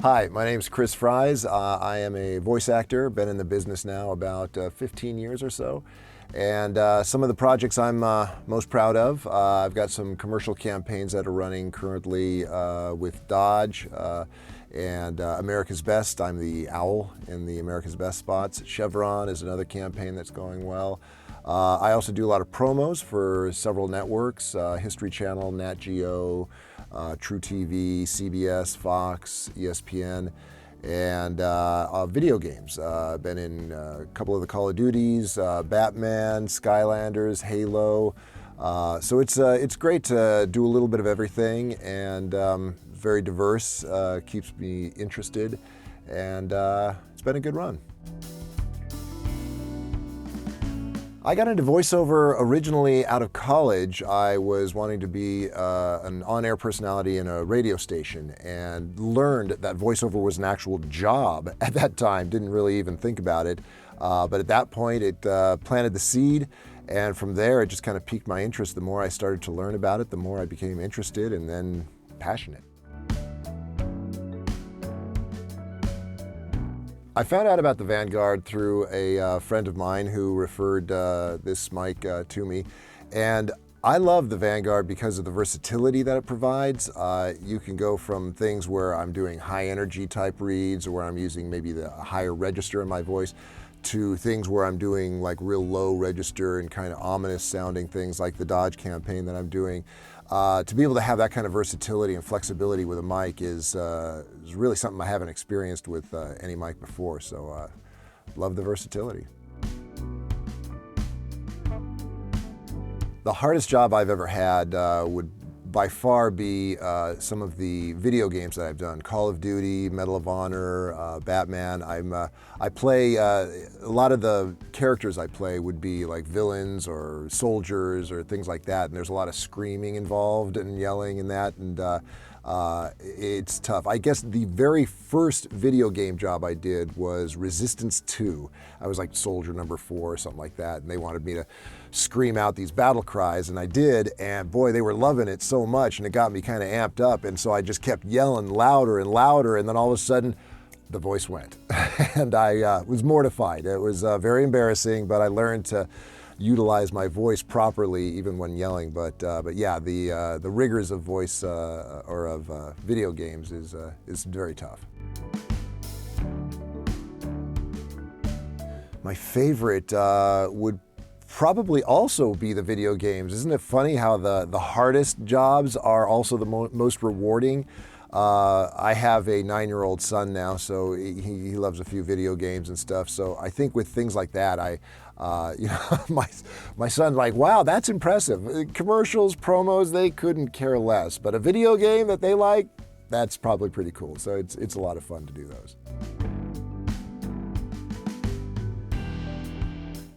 Hi, my name is Chris Fries. I am a voice actor, been in the business now about 15 years or so. And some of the projects I'm most proud of, I've got some commercial campaigns that are running currently with Dodge and America's Best. I'm the owl in the America's Best spots. Chevron is another campaign that's going well. I also do a lot of promos for several networks, History Channel, Nat Geo, True TV, CBS, Fox, ESPN, and video games. Been in a couple of the Call of Duties, Batman, Skylanders, Halo. So it's great to do a little bit of everything, and very diverse, keeps me interested, and it's been a good run. I got into voiceover originally out of college. I was wanting to be an on-air personality in a radio station and learned that voiceover was an actual job at that time. Didn't really even think about it. But at that point, it planted the seed. And from there, it just kind of piqued my interest. The more I started to learn about it, the more I became interested and then passionate. I found out about the Vanguard through a friend of mine who referred this mic to me, and I love the Vanguard because of the versatility that it provides. You can go from things where I'm doing high energy type reads or where I'm using maybe the higher register in my voice to things where I'm doing like real low register and kind of ominous sounding things like the Dodge campaign that I'm doing. To be able to have that kind of versatility and flexibility with a mic is really something I haven't experienced with any mic before, so love the versatility. The hardest job I've ever had would by far be some of the video games that I've done. Call of Duty, Medal of Honor, Batman. I play, a lot of the characters I play would be like villains or soldiers or things like that, and there's a lot of screaming involved and yelling and that, and it's tough. I guess the very first video game job I did was Resistance 2. I was like soldier number 4 or something like that, and they wanted me to scream out these battle cries, and I did, and boy, they were loving it so much, and it got me kind of amped up, and so I just kept yelling louder and louder, and then all of a sudden, the voice went, and I was mortified. It was very embarrassing, but I learned to utilize my voice properly even when yelling. But yeah, the rigors of voice or of video games is very tough. My favorite would probably also be the video games. Isn't it funny how the hardest jobs are also the most rewarding? I have a 9-year-old son now, so he loves a few video games and stuff. So I think with things like that, you know, my son's like, wow, that's impressive. Commercials, promos, they couldn't care less. But a video game that they like, that's probably pretty cool. So it's a lot of fun to do those.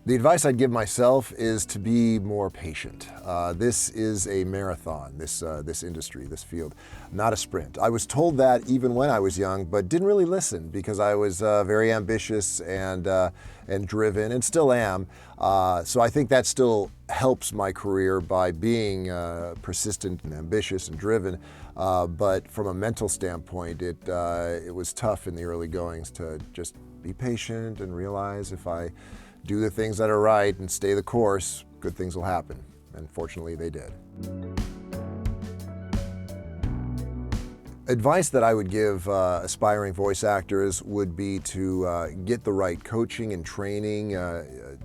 The advice I'd give myself is to be more patient. This is a marathon, this industry, this field, not a sprint. I was told that even when I was young, but didn't really listen because I was very ambitious and driven, and still am. So I think that still helps my career by being persistent and ambitious and driven. But from a mental standpoint, it was tough in the early goings to just be patient and realize if I do the things that are right and stay the course, good things will happen. And fortunately, they did. Advice that I would give aspiring voice actors would be to get the right coaching and training.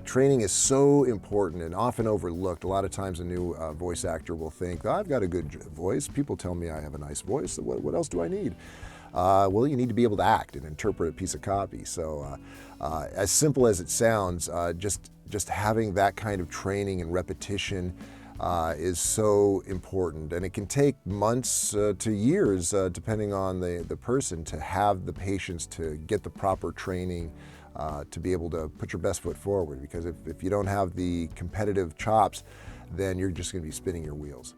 Training is so important and often overlooked. A lot of times a new voice actor will think, oh, I've got a good voice. People tell me I have a nice voice. What else do I need? Well, you need to be able to act and interpret a piece of copy. So as simple as it sounds, just having that kind of training and repetition is so important. And it can take months to years, depending on the person, to have the patience to get the proper training to be able to put your best foot forward. Because if you don't have the competitive chops, then you're just going to be spinning your wheels.